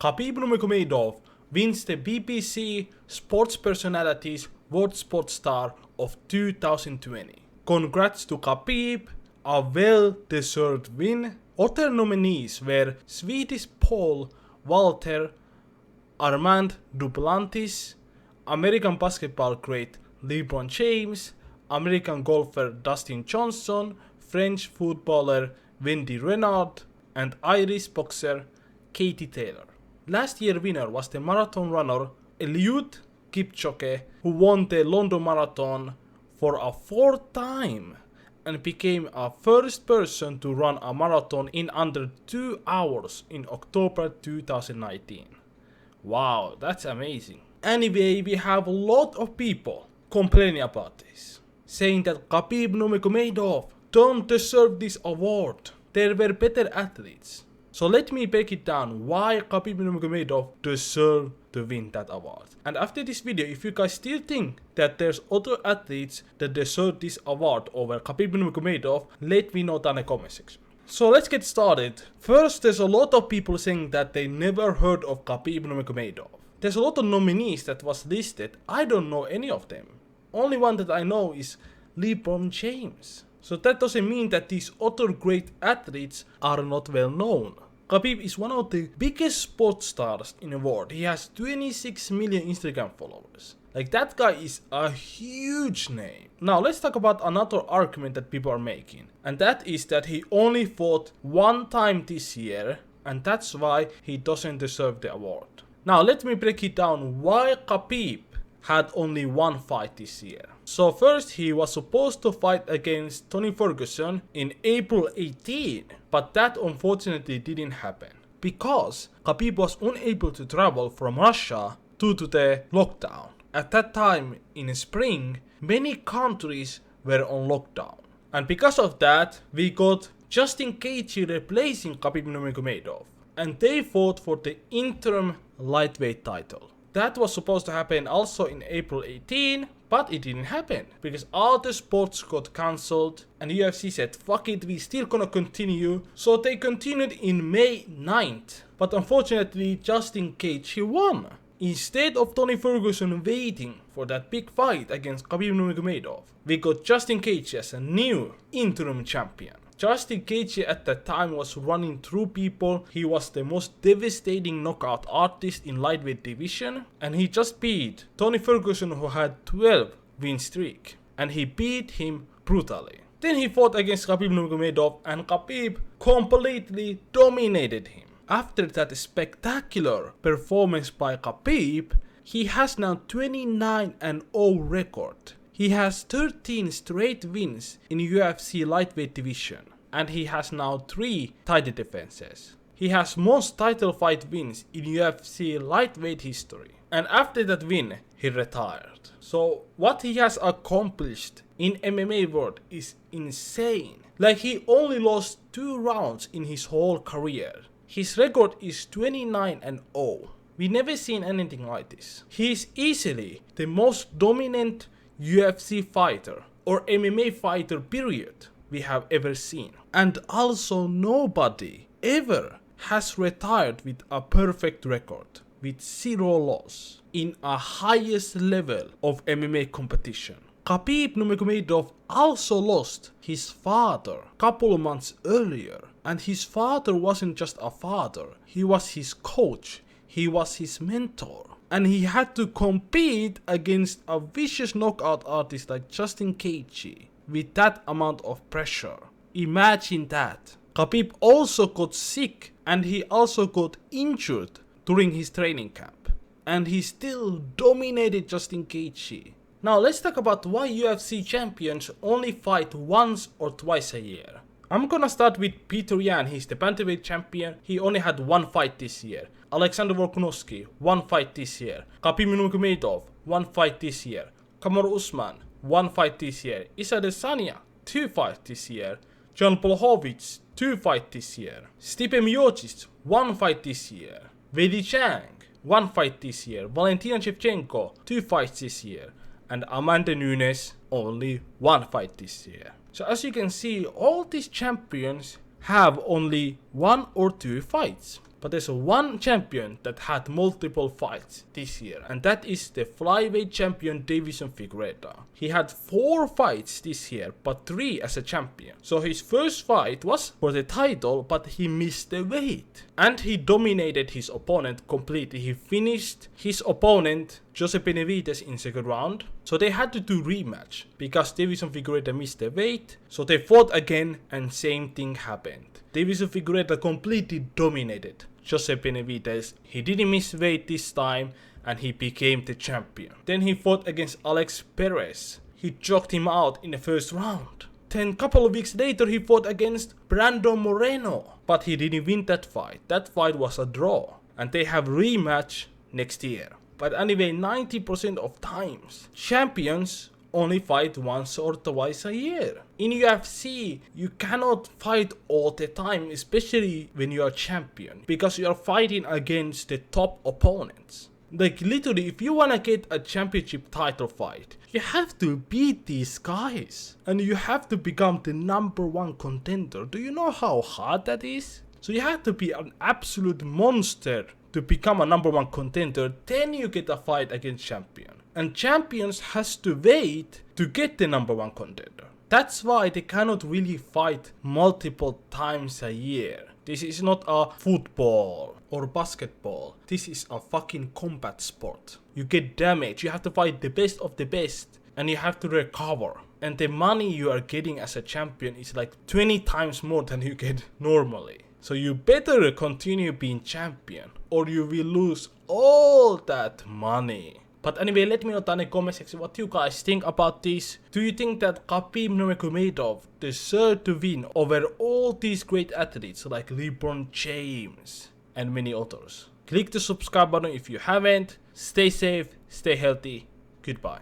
Khabib Nurmagomedov wins the BBC Sports Personalities World Sports Star of 2020. Congrats to Khabib, a well-deserved win. Other nominees were Swedish Paul Walter, Armand Duplantis, American basketball great LeBron James, American golfer Dustin Johnson, French footballer Wendy Renard, and Irish boxer Katie Taylor. Last year's winner was the marathon runner Eliud Kipchoge, who won the London Marathon for a fourth time and became a first person to run a marathon in under 2 hours in October 2019. Wow, that's amazing. Anyway, we have a lot of people complaining about this, saying that Khabib Nurmagomedov don't deserve this award. There were better athletes. So let me break it down why Khabib Nurmagomedov deserves to win that award. And after this video, if you guys still think that there's other athletes that deserve this award over Khabib Nurmagomedov, let me know down in the comment section. So let's get started. First, there's a lot of people saying that they never heard of Khabib Nurmagomedov. There's a lot of nominees that was listed. I don't know any of them. Only one that I know is LeBron James. So that doesn't mean that these other great athletes are not well known. Khabib is one of the biggest sports stars in the world. He has 26 million Instagram followers. Like, that guy is a huge name. Now let's talk about another argument that people are making. And that is that he only fought one time this year, and that's why he doesn't deserve the award. Now let me break it down why Khabib had only one fight this year. So first, he was supposed to fight against Tony Ferguson in April 18, but that unfortunately didn't happen because Khabib was unable to travel from Russia due to the lockdown. At that time in spring, many countries were on lockdown, and because of that, we got Justin Gaethje replacing Khabib Nurmagomedov, and they fought for the interim lightweight title. That was supposed to happen also in April 18, but it didn't happen because all the sports got cancelled and UFC said fuck it, we still gonna continue. So they continued in May 9th, but unfortunately Justin Gaethje won. Instead of Tony Ferguson waiting for that big fight against Khabib Nurmagomedov, we got Justin Gaethje as a new interim champion. Justin Gaethje at that time was running through people. He was the most devastating knockout artist in lightweight division, and he just beat Tony Ferguson, who had 12 win streak, and he beat him brutally. Then he fought against Khabib Nurmagomedov, and Khabib completely dominated him. After that spectacular performance by Khabib, he has now 29-0 record. He has 13 straight wins in UFC lightweight division, and he has now 3 title defenses. He has most title fight wins in UFC lightweight history. And after that win, he retired. So what he has accomplished in MMA world is insane. Like, he only lost 2 rounds in his whole career. His record is 29-0. We never seen anything like this. He is easily the most dominant UFC fighter or MMA fighter period we have ever seen. And also nobody ever has retired with a perfect record, with 0 loss in a highest level of MMA competition. Khabib Nurmagomedov also lost his father a couple of months earlier, and his father wasn't just a father, he was his coach, he was his mentor. And he had to compete against a vicious knockout artist like Justin Gaethje with that amount of pressure. Imagine that. Khabib also got sick and he also got injured during his training camp. And he still dominated Justin Gaethje. Now let's talk about why UFC champions only fight once or twice a year. I'm gonna start with Peter Yan. He's the bantamweight champion. He only had 1 fight this year. Alexander Volkanovski, 1 fight this year. Khabib Nurmagomedov, 1 fight this year. Kamaru Usman, 1 fight this year. Isa Adesanya, 2 fights this year. Jan Blachowicz, 2 fights this year. Stipe Miocic, 1 fight this year. Weili Zhang, 1 fight this year. Valentina Shevchenko, 2 fights this year. And Amanda Nunes, only 1 fight this year. So as you can see, all these champions have only 1 or 2 fights. But there's one champion that had multiple fights this year, and that is the flyweight champion Davison Figueiredo. He had 4 fights this year, but 3 as a champion. So his first fight was for the title, but he missed the weight. And he dominated his opponent completely. He finished his opponent, Jose Benavidez, in second round. So they had to do rematch because Davison Figueiredo missed the weight. So they fought again and same thing happened. Davison Figueiredo completely dominated Jose Benavidez. He didn't miss weight this time and he became the champion. Then he fought against Alex Perez. He choked him out in the first round. Then a couple of weeks later he fought against Brandon Moreno. But he didn't win that fight. That fight was a draw. And they have rematch next year. But anyway, 90% of times, champions only fight once or twice a year. In UFC, you cannot fight all the time, especially when you are champion, because you are fighting against the top opponents. Like literally, if you wanna get a championship title fight, you have to beat these guys. And you have to become the #1 contender. Do you know how hard that is? So you have to be an absolute monster to become a #1 contender, then you get a fight against champion. And champions has to wait to get the #1 contender. That's why they cannot really fight multiple times a year. This is not a football or basketball. This is a fucking combat sport. You get damage, you have to fight the best of the best, and you have to recover. And the money you are getting as a champion is like 20 times more than you get normally. So you better continue being champion or you will lose all that money. But anyway, let me know down in the comment section what you guys think about this. Do you think that Khabib Nurmagomedov deserves to win over all these great athletes like LeBron James and many others? Click the subscribe button if you haven't. Stay safe, stay healthy. Goodbye.